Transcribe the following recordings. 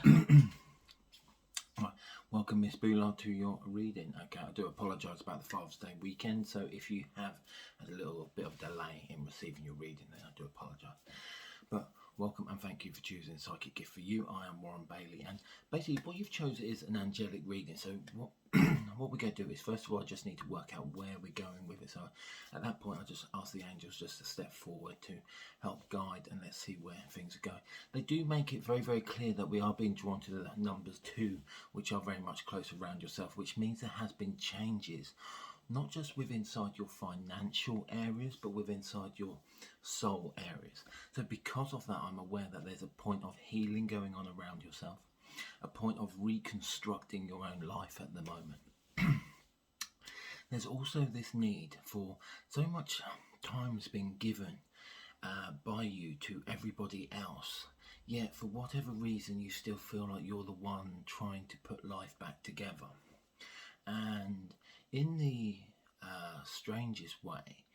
Right, welcome Miss Bhullar to your reading. Okay, I do apologise about the Father's Day weekend, so if you have had a little bit of delay in receiving your reading, then I do apologise. But welcome and thank you for choosing Psychic Gift for You. I am Warren Bailey, and basically what you've chosen is an angelic reading. So what what we're going to do is, first of all, I just need to work out where we're going with it. So at that point, I just ask the angels just to step forward to help guide, and let's see where things are going. They do make it very, very clear that we are being drawn to the numbers 2, which are very much close around yourself, which means there has been changes, not just within inside your financial areas, but within inside your soul areas. So because of that, I'm aware that there's a point of healing going on around yourself, a point of reconstructing your own life at the moment. There's also this need for so much time has been given by you to everybody else, yet for whatever reason you still feel like you're the one trying to put life back together. And in the strangest way,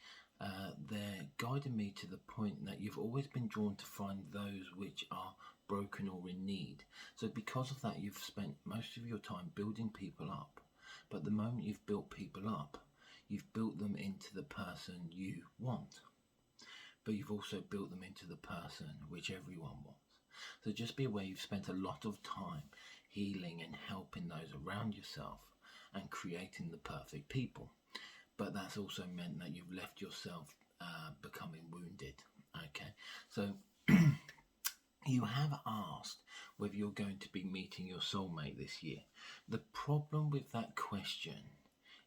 they're guiding me to the point that you've always been drawn to find those which are broken or in need. So because of that, you've spent most of your time building people up. But the moment you've built people up, you've built them into the person you want. But you've also built them into the person which everyone wants. So just be aware you've spent a lot of time healing and helping those around yourself and creating the perfect people. But that's also meant that you've left yourself becoming wounded. Okay, so you have asked whether you're going to be meeting your soulmate this year. The problem with that question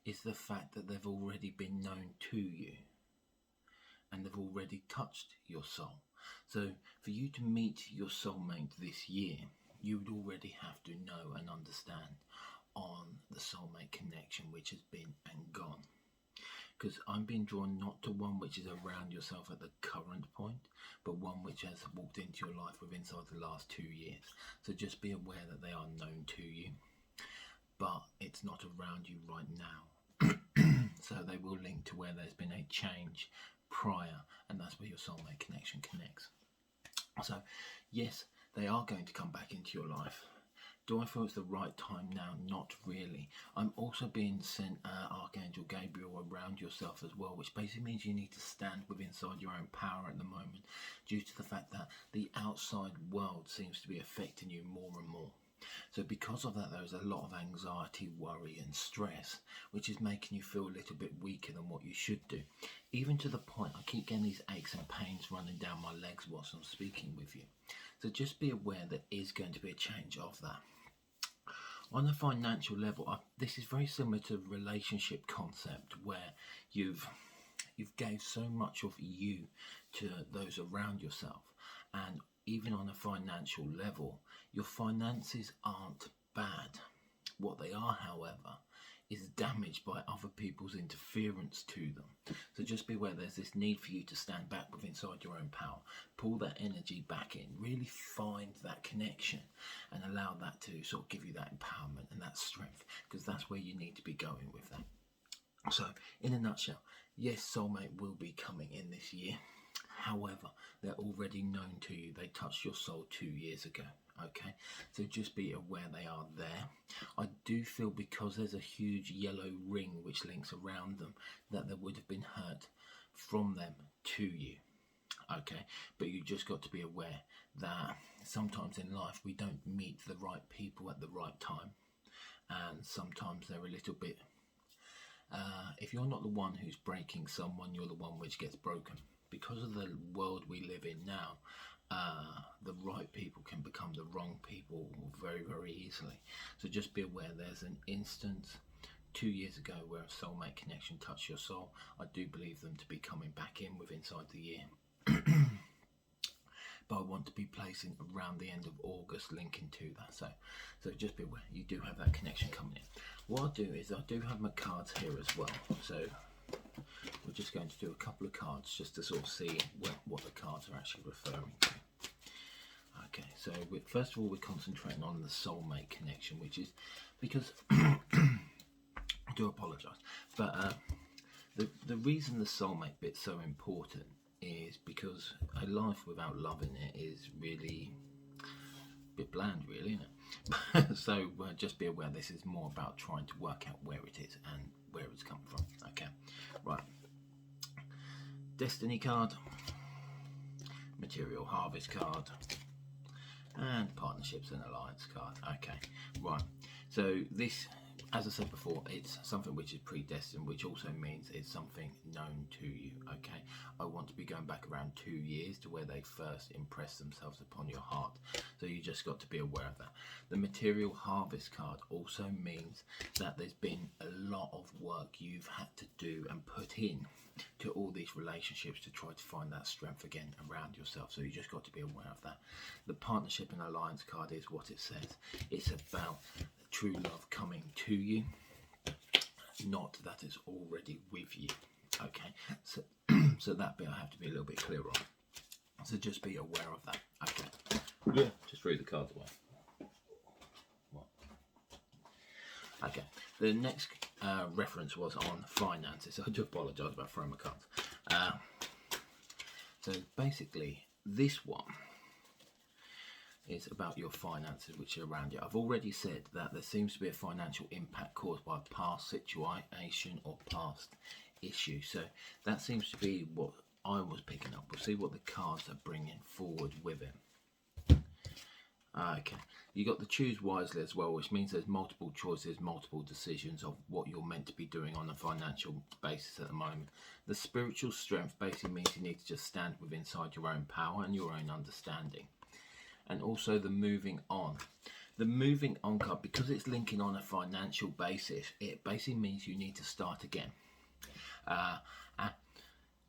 is the fact that they've already been known to you and they've already touched your soul. So for you to meet your soulmate this year, you would already have to know and understand on the soulmate connection which has been and gone. Because I'm being drawn not to one which is around yourself at the current point, but one which has walked into your life within inside the last 2 years. So just be aware that they are known to you, but it's not around you right now. So they will link to where there's been a change prior, and that's where your soulmate connection connects. So yes, they are going to come back into your life. Do I feel it's the right time now? Not really. I'm also being sent Archangel Gabriel around yourself as well, which basically means you need to stand within inside your own power at the moment, due to the fact that the outside world seems to be affecting you more and more. So because of that, there's a lot of anxiety, worry and stress, which is making you feel a little bit weaker than what you should do. Even to the point I keep getting these aches and pains running down my legs whilst I'm speaking with you. So just be aware there is going to be a change of that. On a financial level, this is very similar to the relationship concept, where you've gave so much of you to those around yourself, and even on a financial level, your finances aren't bad. What they are, however, is damaged by other people's interference to them. So just be aware there's this need for you to stand back with inside your own power, pull that energy back in, really find that connection and allow that to sort of give you that empowerment and that strength, because that's where you need to be going with that. So in a nutshell, yes, soulmate will be coming in this year. However, they're already known to you. They touched your soul 2 years ago. Okay, so just be aware they are there. I do feel because there's a huge yellow ring which links around them, that there would have been hurt from them to you. Okay, but you just got to be aware that sometimes in life we don't meet the right people at the right time, and sometimes they're a little bit if you're not the one who's breaking someone, you're the one which gets broken. Because of the world we live in now, the right people can become the wrong people very, very easily. So just be aware there's an instance 2 years ago where a soulmate connection touched your soul. I do believe them to be coming back in with inside the year. But I want to be placing around the end of August linking to that. So just be aware you do have that connection coming in. What I'll do is I do have my cards here as well. So we're just going to do a couple of cards just to sort of see what the cards are actually referring to. Okay, so first of all, we're concentrating on the soulmate connection, which is because I do apologise, but the reason the soulmate bit's so important is because a life without love in it is really a bit bland, really, isn't it? So just be aware this is more about trying to work out where it is and where it's coming from. Okay, right. Destiny card, Material Harvest card, and Partnerships and Alliance card. Okay, right. So this, as I said before, it's something which is predestined, which also means it's something known to you. Okay, I want to be going back around 2 years to where they first impressed themselves upon your heart. So you just got to be aware of that. The Material Harvest card also means that there's been a lot of work you've had to do and put in to all these relationships to try to find that strength again around yourself. So you just got to be aware of that. The Partnership and Alliance card is what it says. It's about true love coming to you, not that it's already with you. Okay, so so that bit I have to be a little bit clearer on. So just be aware of that. Okay, yeah, just threw the cards away. What? Okay, the next reference was on finances. So I do apologise about throwing my cards. So basically, this one is about your finances which are around you. I've already said that there seems to be a financial impact caused by a past situation or past issue. So that seems to be what I was picking up. We'll see what the cards are bringing forward with it. Okay, you got the choose wisely as well, which means there's multiple choices, multiple decisions of what you're meant to be doing on a financial basis at the moment. The spiritual strength basically means you need to just stand within inside your own power and your own understanding. And also the moving on. The moving on card, because it's linking on a financial basis, it basically means you need to start again.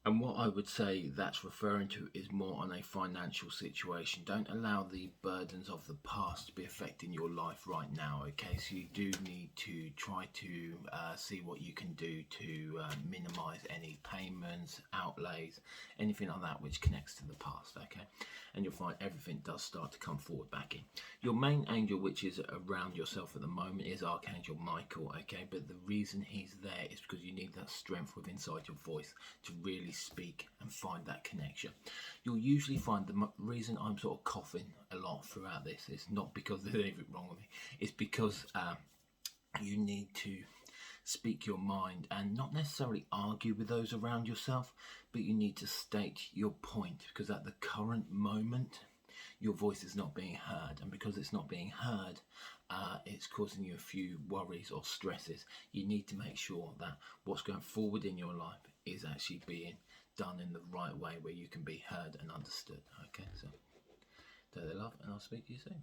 And what I would say that's referring to is more on a financial situation. Don't allow the burdens of the past to be affecting your life right now, okay? So you do need to try to see what you can do to minimise any payments, outlays, anything like that which connects to the past, okay? And you'll find everything does start to come forward back in. Your main angel, which is around yourself at the moment, is Archangel Michael, okay? But the reason he's there is because you need that strength within inside your voice to really speak and find that connection. You'll usually find the reason I'm sort of coughing a lot throughout this is not because there's anything wrong with me. It's because you need to speak your mind and not necessarily argue with those around yourself, but you need to state your point, because at the current moment your voice is not being heard, and because it's not being heard, it's causing you a few worries or stresses. You need to make sure that what's going forward in your life is actually being done in the right way where you can be heard and understood. Okay, so do they love, and I'll speak to you soon.